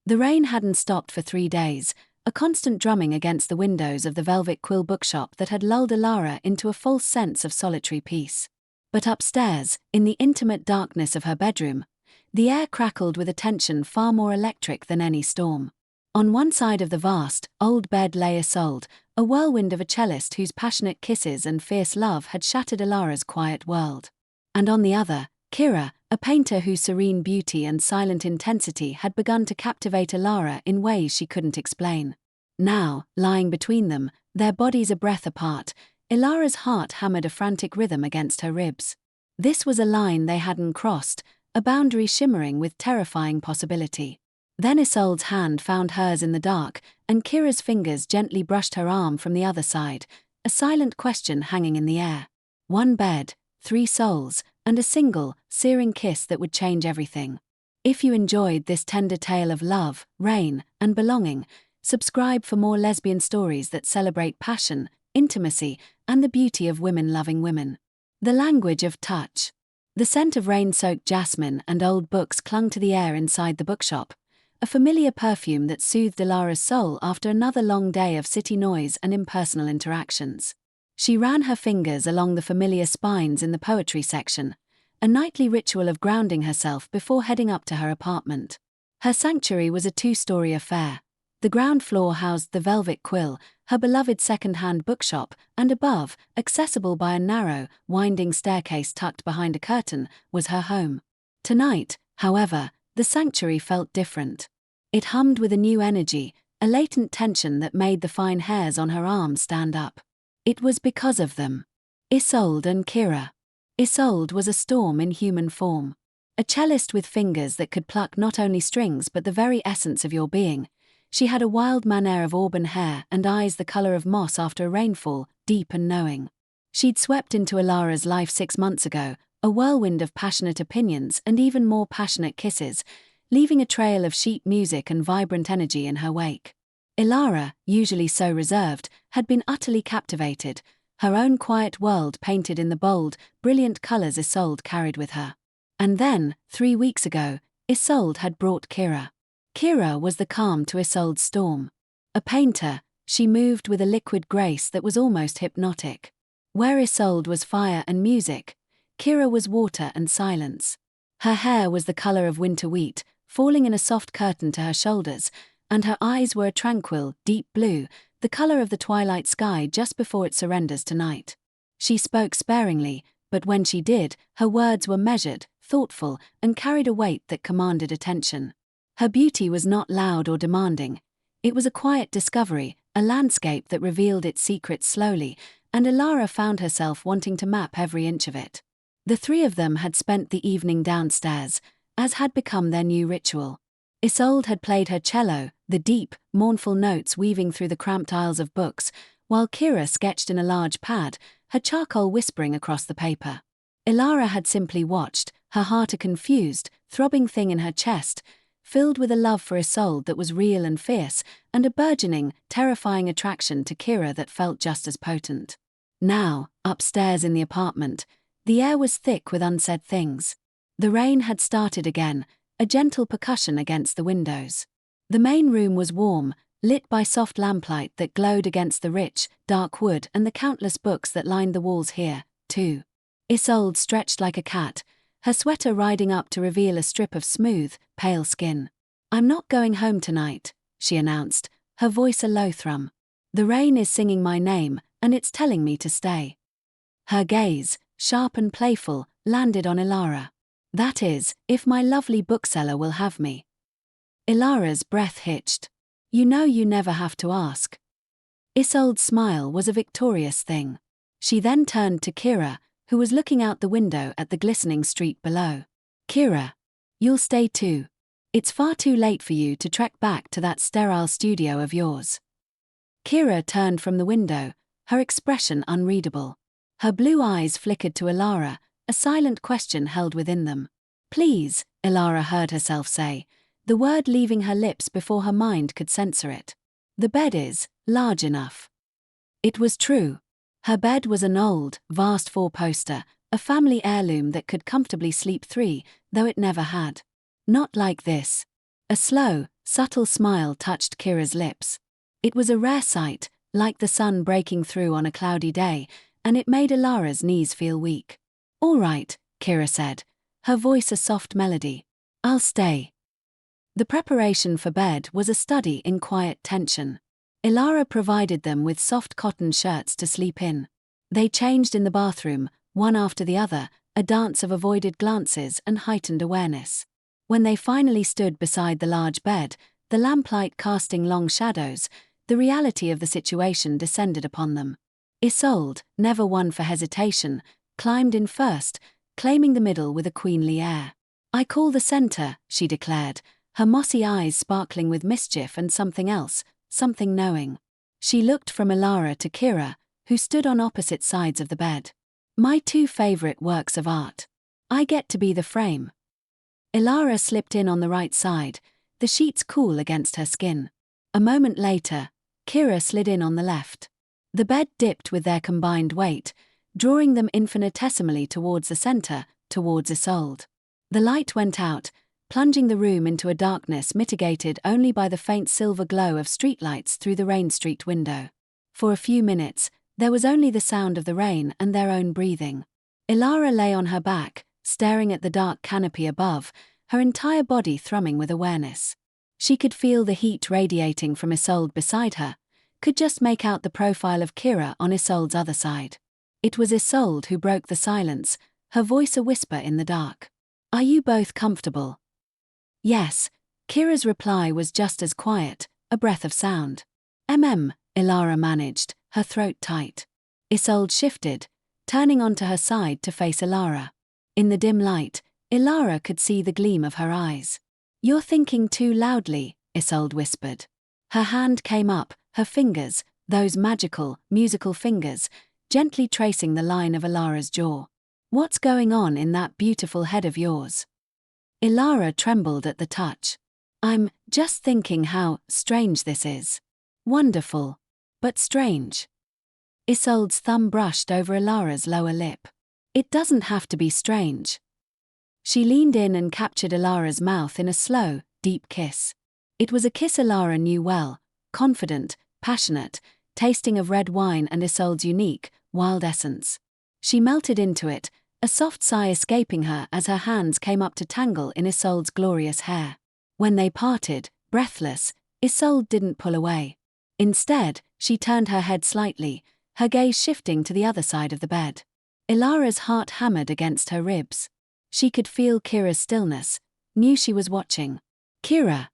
The rain hadn't stopped for 3 days, a constant drumming against the windows of the velvet quill bookshop that had lulled Ilara into a false sense of solitary peace. But upstairs, in the intimate darkness of her bedroom, the air crackled with a tension far more electric than any storm. On one side of the vast, old bed lay Isolde, a whirlwind of a cellist whose passionate kisses and fierce love had shattered Ilara's quiet world. And on the other, Kira, a painter whose serene beauty and silent intensity had begun to captivate Ilara in ways she couldn't explain. Now, lying between them, their bodies a breath apart, Ilara's heart hammered a frantic rhythm against her ribs. This was a line they hadn't crossed, a boundary shimmering with terrifying possibility. Then Isolde's hand found hers in the dark, and Kira's fingers gently brushed her arm from the other side, a silent question hanging in the air. One bed, 3 souls, and a single, searing kiss that would change everything. If you enjoyed this tender tale of love, rain, and belonging, subscribe for more lesbian stories that celebrate passion, intimacy, and the beauty of women loving women. The language of touch. The scent of rain-soaked jasmine and old books clung to the air inside the bookshop, a familiar perfume that soothed Ilara's soul after another long day of city noise and impersonal interactions. She ran her fingers along the familiar spines in the poetry section, a nightly ritual of grounding herself before heading up to her apartment. Her sanctuary was a 2-story affair. The ground floor housed the Velvet Quill, her beloved second-hand bookshop, and above, accessible by a narrow, winding staircase tucked behind a curtain, was her home. Tonight, however, the sanctuary felt different. It hummed with a new energy, a latent tension that made the fine hairs on her arms stand up. It was because of them. Isolde and Kira. Isolde was a storm in human form. A cellist with fingers that could pluck not only strings but the very essence of your being. She had a wild manner of auburn hair and eyes the color of moss after a rainfall, deep and knowing. She'd swept into Ilara's life 6 months ago, a whirlwind of passionate opinions and even more passionate kisses, leaving a trail of sheet music and vibrant energy in her wake. Ilara, usually so reserved, had been utterly captivated, her own quiet world painted in the bold, brilliant colors Isolde carried with her. And then, 3 weeks ago, Isolde had brought Kira. Kira was the calm to Isolde's storm. A painter, she moved with a liquid grace that was almost hypnotic. Where Isolde was fire and music, Kira was water and silence. Her hair was the color of winter wheat, falling in a soft curtain to her shoulders, and her eyes were a tranquil, deep blue, the color of the twilight sky just before it surrenders to night. She spoke sparingly, but when she did, her words were measured, thoughtful, and carried a weight that commanded attention. Her beauty was not loud or demanding. It was a quiet discovery, a landscape that revealed its secrets slowly, and Ilara found herself wanting to map every inch of it. The 3 of them had spent the evening downstairs, as had become their new ritual. Isolde had played her cello, the deep, mournful notes weaving through the cramped aisles of books, while Kira sketched in a large pad, her charcoal whispering across the paper. Ilara had simply watched, her heart a confused, throbbing thing in her chest, filled with a love for Isolde that was real and fierce, and a burgeoning, terrifying attraction to Kira that felt just as potent. Now, upstairs in the apartment, the air was thick with unsaid things. The rain had started again, a gentle percussion against the windows. The main room was warm, lit by soft lamplight that glowed against the rich, dark wood and the countless books that lined the walls here, too. Isolde stretched like a cat, her sweater riding up to reveal a strip of smooth, pale skin. "I'm not going home tonight," she announced, her voice a low thrum. "The rain is singing my name, and it's telling me to stay." Her gaze, sharp and playful, landed on Ilara. "That is, if my lovely bookseller will have me." Ilara's breath hitched. "You know you never have to ask." Isolde's smile was a victorious thing. She then turned to Kira, who was looking out the window at the glistening street below. "Kira, you'll stay too. It's far too late for you to trek back to that sterile studio of yours." Kira turned from the window, her expression unreadable. Her blue eyes flickered to Ilara, a silent question held within them. "Please," Ilara heard herself say, the word leaving her lips before her mind could censor it. "The bed is large enough." It was true. Her bed was an old, vast 4-poster, a family heirloom that could comfortably sleep 3, though it never had. Not like this. A slow, subtle smile touched Kira's lips. It was a rare sight, like the sun breaking through on a cloudy day, and it made Ilara's knees feel weak. "All right," Kira said, her voice a soft melody. "I'll stay." The preparation for bed was a study in quiet tension. Ilara provided them with soft cotton shirts to sleep in. They changed in the bathroom, one after the other, a dance of avoided glances and heightened awareness. When they finally stood beside the large bed, the lamplight casting long shadows, the reality of the situation descended upon them. Isolde, never one for hesitation, climbed in first, claiming the middle with a queenly air. "I call the center," she declared, her mossy eyes sparkling with mischief and something else, something knowing. She looked from Ilara to Kira, who stood on opposite sides of the bed. "My two favorite works of art. I get to be the frame." Ilara slipped in on the right side, the sheets cool against her skin. A moment later, Kira slid in on the left. The bed dipped with their combined weight, drawing them infinitesimally towards the center, towards Isolde. The light went out, plunging the room into a darkness mitigated only by the faint silver glow of streetlights through the rain-streaked window. For a few minutes, there was only the sound of the rain and their own breathing. Ilara lay on her back, staring at the dark canopy above, her entire body thrumming with awareness. She could feel the heat radiating from Isolde beside her, could just make out the profile of Kira on Isolde's other side. It was Isolde who broke the silence, her voice a whisper in the dark. "Are you both comfortable?" "Yes." Kira's reply was just as quiet, a breath of sound. Ilara managed, her throat tight. Isolde shifted, turning onto her side to face Ilara. In the dim light, Ilara could see the gleam of her eyes. "You're thinking too loudly," Isolde whispered. Her hand came up, her fingers, those magical, musical fingers, gently tracing the line of Ilara's jaw. "What's going on in that beautiful head of yours?" Ilara trembled at the touch. "I'm just thinking how strange this is. Wonderful, but strange." Isolde's thumb brushed over Ilara's lower lip. "It doesn't have to be strange." She leaned in and captured Ilara's mouth in a slow, deep kiss. It was a kiss Ilara knew well, confident, passionate, tasting of red wine and Isolde's unique, wild essence. She melted into it, a soft sigh escaping her as her hands came up to tangle in Isolde's glorious hair. When they parted, breathless, Isolde didn't pull away. Instead, she turned her head slightly, her gaze shifting to the other side of the bed. Ilara's heart hammered against her ribs. She could feel Kira's stillness, knew she was watching. "Kira."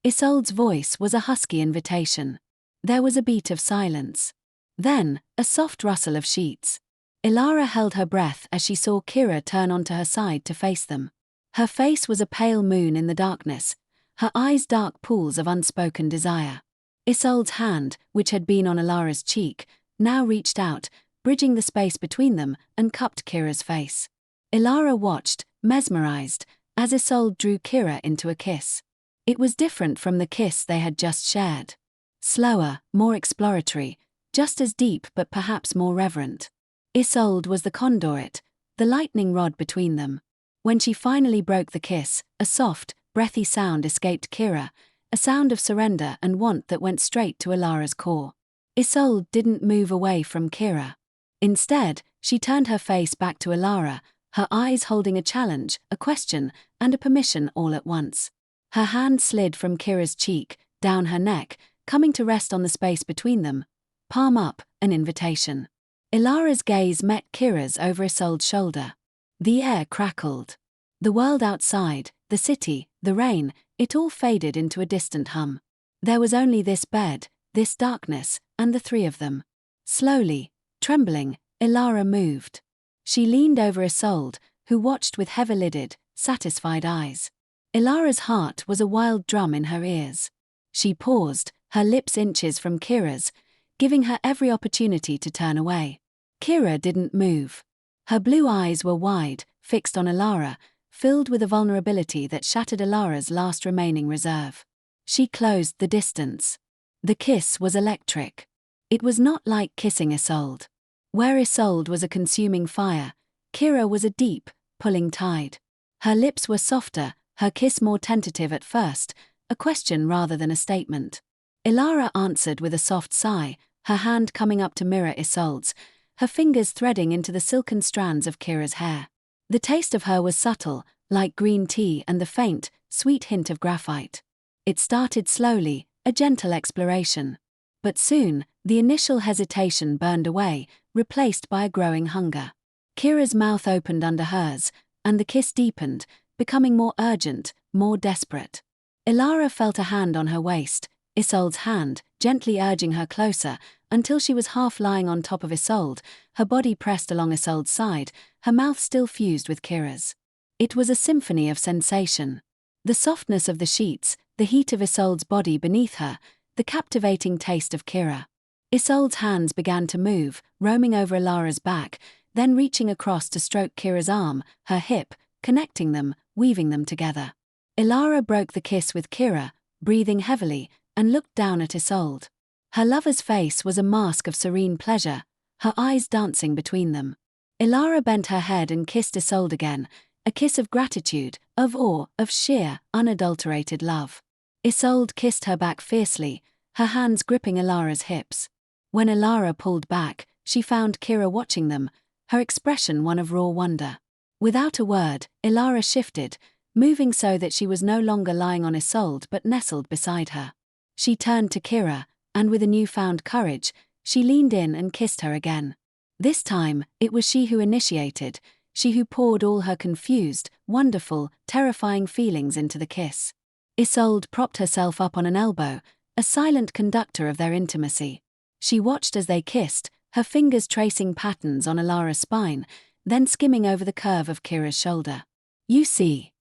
Isolde's voice was a husky invitation. There was a beat of silence. Then, a soft rustle of sheets. Ilara held her breath as she saw Kira turn onto her side to face them. Her face was a pale moon in the darkness, her eyes dark pools of unspoken desire. Isolde's hand, which had been on Ilara's cheek, now reached out, bridging the space between them, and cupped Kira's face. Ilara watched, mesmerized, as Isolde drew Kira into a kiss. It was different from the kiss they had just shared. Slower, more exploratory, just as deep but perhaps more reverent. Isolde was the conduit, the lightning rod between them. When she finally broke the kiss, a soft, breathy sound escaped Kira, a sound of surrender and want that went straight to Ilara's core. Isolde didn't move away from Kira. Instead, she turned her face back to Ilara, her eyes holding a challenge, a question, and a permission all at once. Her hand slid from Kira's cheek, down her neck, coming to rest on the space between them, palm up, an invitation. Ilara's gaze met Kira's over Isolde's shoulder. The air crackled. The world outside, the city, the rain, it all faded into a distant hum. There was only this bed, this darkness, and the three of them. Slowly, trembling, Ilara moved. She leaned over Isolde, who watched with heavy-lidded, satisfied eyes. Ilara's heart was a wild drum in her ears. She paused, her lips inches from Kira's, giving her every opportunity to turn away. Kira didn't move. Her blue eyes were wide, fixed on Ilara, filled with a vulnerability that shattered Ilara's last remaining reserve. She closed the distance. The kiss was electric. It was not like kissing Isolde. Where Isolde was a consuming fire, Kira was a deep, pulling tide. Her lips were softer, her kiss more tentative at first, a question rather than a statement. Ilara answered with a soft sigh, her hand coming up to mirror Isolde's, her fingers threading into the silken strands of Kira's hair. The taste of her was subtle, like green tea and the faint, sweet hint of graphite. It started slowly, a gentle exploration. But soon, the initial hesitation burned away, replaced by a growing hunger. Kira's mouth opened under hers, and the kiss deepened, becoming more urgent, more desperate. Ilara felt a hand on her waist, Isolde's hand, gently urging her closer, until she was half lying on top of Isolde, her body pressed along Isolde's side, her mouth still fused with Kira's. It was a symphony of sensation. The softness of the sheets, the heat of Isolde's body beneath her, the captivating taste of Kira. Isolde's hands began to move, roaming over Ilara's back, then reaching across to stroke Kira's arm, her hip, connecting them, weaving them together. Ilara broke the kiss with Kira, breathing heavily, and looked down at Isolde. Her lover's face was a mask of serene pleasure, her eyes dancing between them. Ilara bent her head and kissed Isolde again, a kiss of gratitude, of awe, of sheer, unadulterated love. Isolde kissed her back fiercely, her hands gripping Ilara's hips. When Ilara pulled back, she found Kira watching them, her expression one of raw wonder. Without a word, Ilara shifted, moving so that she was no longer lying on Isolde but nestled beside her. She turned to Kira, and with a newfound courage, she leaned in and kissed her again. This time, it was she who initiated, she who poured all her confused, wonderful, terrifying feelings into the kiss. Isolde propped herself up on an elbow, a silent conductor of their intimacy. She watched as they kissed, her fingers tracing patterns on Ilara's spine, then skimming over the curve of Kira's shoulder. "You see,"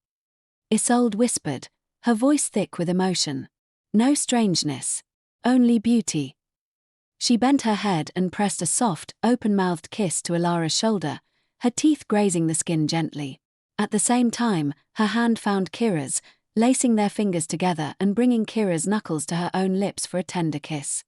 Isolde whispered, her voice thick with emotion. "No strangeness. Only beauty." She bent her head and pressed a soft, open-mouthed kiss to Ilara's shoulder, her teeth grazing the skin gently. At the same time, her hand found Kira's, lacing their fingers together and bringing Kira's knuckles to her own lips for a tender kiss.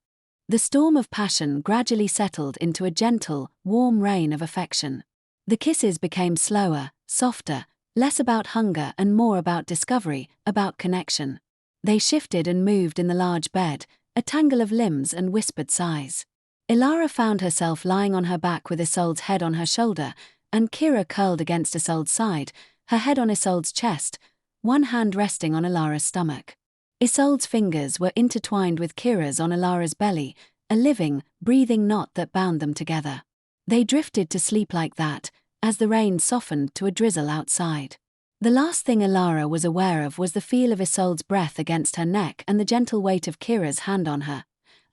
The storm of passion gradually settled into a gentle, warm rain of affection. The kisses became slower, softer, less about hunger and more about discovery, about connection. They shifted and moved in the large bed, a tangle of limbs and whispered sighs. Ilara found herself lying on her back with Isolde's head on her shoulder, and Kira curled against Isolde's side, her head on Isolde's chest, one hand resting on Ilara's stomach. Isolde's fingers were intertwined with Kira's on Ilara's belly, a living, breathing knot that bound them together. They drifted to sleep like that, as the rain softened to a drizzle outside. The last thing Ilara was aware of was the feel of Isolde's breath against her neck and the gentle weight of Kira's hand on her,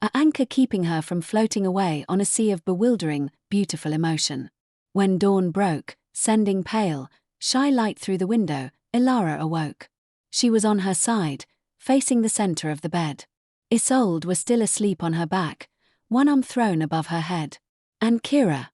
an anchor keeping her from floating away on a sea of bewildering, beautiful emotion. When dawn broke, sending pale, shy light through the window, Ilara awoke. She was on her side, facing the center of the bed. Isolde was still asleep on her back, one arm thrown above her head. And Kira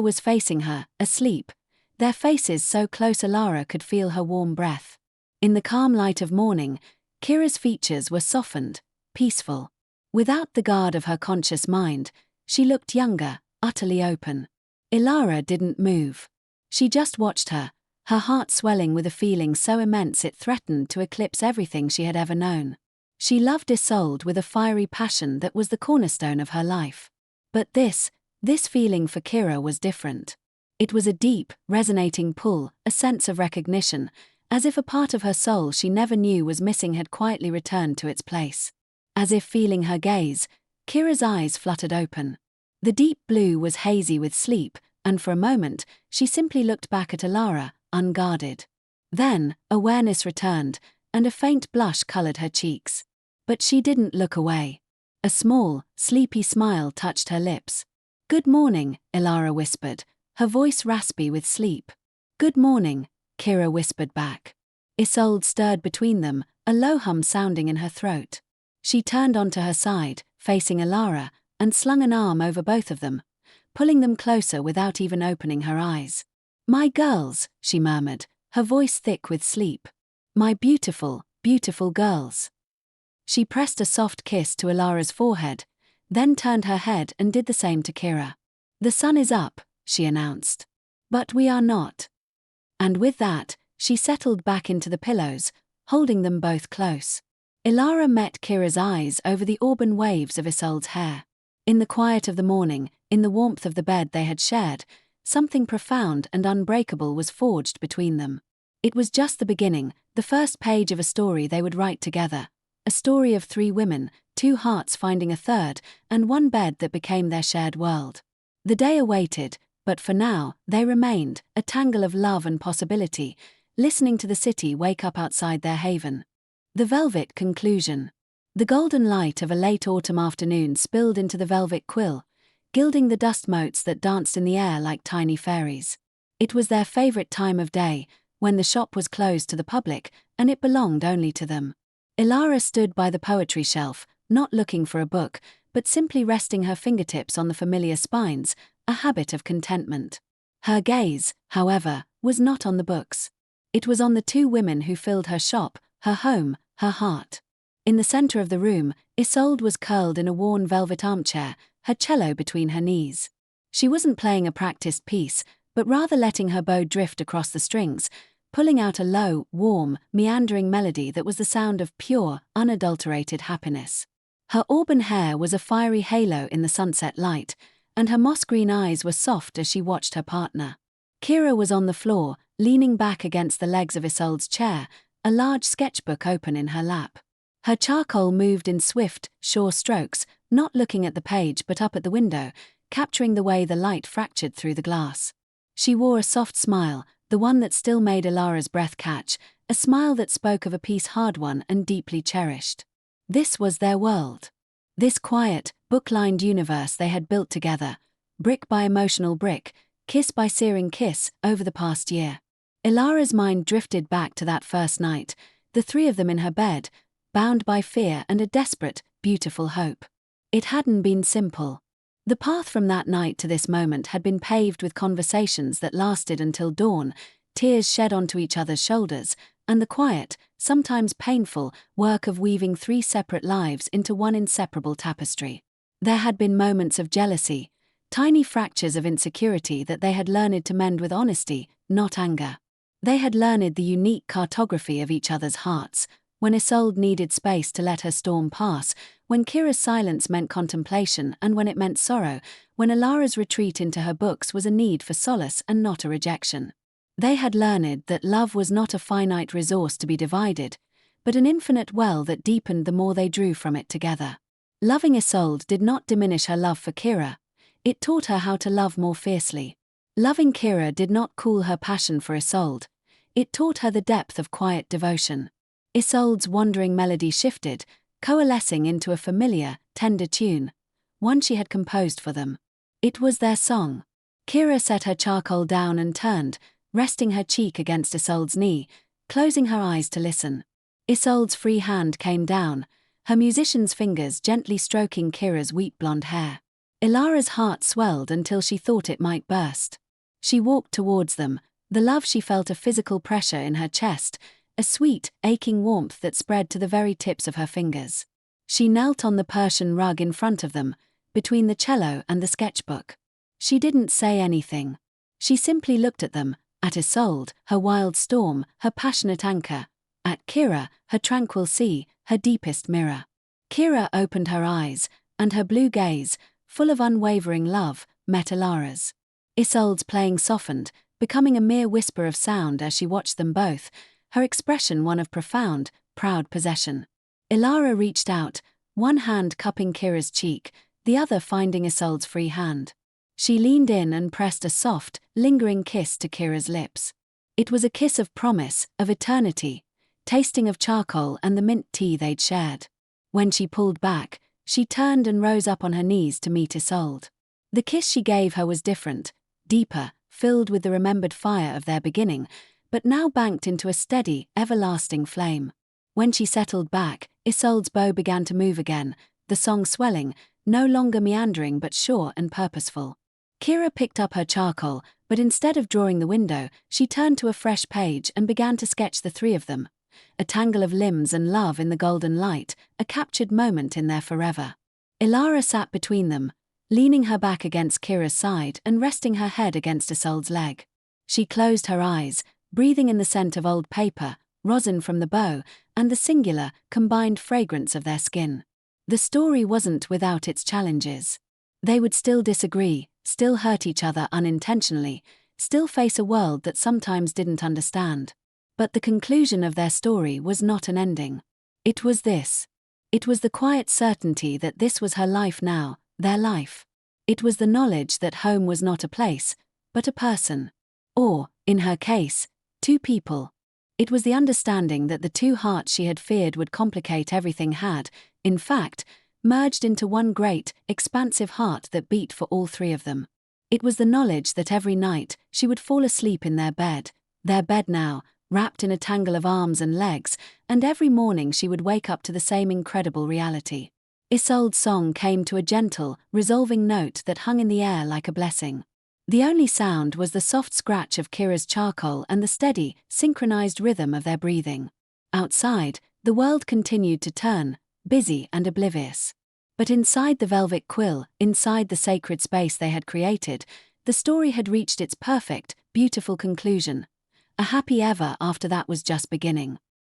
was facing her, asleep, their faces so close Ilara could feel her warm breath. In the calm light of morning, Kira's features were softened, peaceful. Without the guard of her conscious mind, she looked younger, utterly open. Ilara didn't move. She just watched her, her heart swelling with a feeling so immense it threatened to eclipse everything she had ever known. She loved Isolde with a fiery passion that was the cornerstone of her life. But this feeling for Kira was different. It was a deep, resonating pull, a sense of recognition, as if a part of her soul she never knew was missing had quietly returned to its place. As if feeling her gaze, Kira's eyes fluttered open. The deep blue was hazy with sleep, and for a moment, she simply looked back at Ilara, unguarded. Then, awareness returned, and a faint blush colored her cheeks. But she didn't look away. A small, sleepy smile touched her lips. "Good morning," Ilara whispered, her voice raspy with sleep. "Good morning," Kira whispered back. Isolde stirred between them, a low hum sounding in her throat. She turned onto her side, facing Ilara, and slung an arm over both of them, pulling them closer without even opening her eyes. "My girls," she murmured, her voice thick with sleep. "My beautiful, beautiful girls." She pressed a soft kiss to Ilara's forehead, then turned her head and did the same to Kira. "The sun is up," she announced. "But we are not." And with that, she settled back into the pillows, holding them both close. Ilara met Kira's eyes over the auburn waves of Isolde's hair. In the quiet of the morning, in the warmth of the bed they had shared, something profound and unbreakable was forged between them. It was just the beginning, the first page of a story they would write together. A story of 3 women, 2 hearts finding a third, and 1 bed that became their shared world. The day awaited, but for now, they remained, a tangle of love and possibility, listening to the city wake up outside their haven. The velvet conclusion. The golden light of a late autumn afternoon spilled into the velvet quill, gilding the dust motes that danced in the air like tiny fairies. It was their favorite time of day, when the shop was closed to the public, and it belonged only to them. Ilara stood by the poetry shelf, not looking for a book, but simply resting her fingertips on the familiar spines, a habit of contentment. Her gaze, however, was not on the books. It was on the 2 women who filled her shop, her home, her heart. In the center of the room, Isolde was curled in a worn velvet armchair, her cello between her knees. She wasn't playing a practiced piece, but rather letting her bow drift across the strings, pulling out a low, warm, meandering melody that was the sound of pure, unadulterated happiness. Her auburn hair was a fiery halo in the sunset light, and her moss-green eyes were soft as she watched her partner. Kira was on the floor, leaning back against the legs of Isolde's chair, a large sketchbook open in her lap. Her charcoal moved in swift, sure strokes, not looking at the page but up at the window, capturing the way the light fractured through the glass. She wore a soft smile, the one that still made Ilara's breath catch, a smile that spoke of a peace hard-won and deeply cherished. This was their world. This quiet, book-lined universe they had built together, brick by emotional brick, kiss by searing kiss, over the past year. Ilara's mind drifted back to that first night, the 3 of them in her bed, bound by fear and a desperate, beautiful hope. It hadn't been simple. The path from that night to this moment had been paved with conversations that lasted until dawn, tears shed onto each other's shoulders, and the quiet, sometimes painful, work of weaving 3 separate lives into one inseparable tapestry. There had been moments of jealousy, tiny fractures of insecurity that they had learned to mend with honesty, not anger. They had learned the unique cartography of each other's hearts, when Isolde needed space to let her storm pass, when Kira's silence meant contemplation and when it meant sorrow, when Ilara's retreat into her books was a need for solace and not a rejection. They had learned that love was not a finite resource to be divided, but an infinite well that deepened the more they drew from it together. Loving Isolde did not diminish her love for Kira. It taught her how to love more fiercely. Loving Kira did not cool her passion for Isolde. It taught her the depth of quiet devotion. Isolde's wandering melody shifted, coalescing into a familiar, tender tune, one she had composed for them. It was their song. Kira set her charcoal down and turned, resting her cheek against Isolde's knee, closing her eyes to listen. Isolde's free hand came down, her musician's fingers gently stroking Kira's wheat blonde hair. Ilara's heart swelled until she thought it might burst. She walked towards them, the love she felt a physical pressure in her chest, a sweet, aching warmth that spread to the very tips of her fingers. She knelt on the Persian rug in front of them, between the cello and the sketchbook. She didn't say anything. She simply looked at them, at Isolde, her wild storm, her passionate anchor, at Kira, her tranquil sea, her deepest mirror. Kira opened her eyes, and her blue gaze, full of unwavering love, met Ilara's. Isolde's playing softened, becoming a mere whisper of sound as she watched them both, her expression one of profound, proud possession. Ilara reached out, one hand cupping Kira's cheek, the other finding Isolde's free hand. She leaned in and pressed a soft, lingering kiss to Kira's lips. It was a kiss of promise, of eternity, tasting of charcoal and the mint tea they'd shared. When she pulled back, she turned and rose up on her knees to meet Isolde. The kiss she gave her was different, deeper, filled with the remembered fire of their beginning, but now banked into a steady, everlasting flame. When she settled back, Isolde's bow began to move again, the song swelling, no longer meandering but sure and purposeful. Kira picked up her charcoal, but instead of drawing the window, she turned to a fresh page and began to sketch the 3 of them. A tangle of limbs and love in the golden light, a captured moment in their forever. Ilara sat between them, leaning her back against Kira's side and resting her head against Isolde's leg. She closed her eyes, breathing in the scent of old paper, rosin from the bow, and the singular, combined fragrance of their skin. The story wasn't without its challenges. They would still disagree, still hurt each other unintentionally, still face a world that sometimes didn't understand. But the conclusion of their story was not an ending. It was this. It was the quiet certainty that this was her life now, their life. It was the knowledge that home was not a place, but a person. Or, in her case, two people. It was the understanding that the two hearts she had feared would complicate everything had, in fact, merged into one great, expansive heart that beat for all three of them. It was the knowledge that every night she would fall asleep in their bed now, wrapped in a tangle of arms and legs, and every morning she would wake up to the same incredible reality. Isolde's song came to a gentle, resolving note that hung in the air like a blessing. The only sound was the soft scratch of Kira's charcoal and the steady, synchronized rhythm of their breathing. Outside, the world continued to turn, busy and oblivious. But inside the velvet quill, inside the sacred space they had created, the story had reached its perfect, beautiful conclusion. A happy ever after that was just beginning.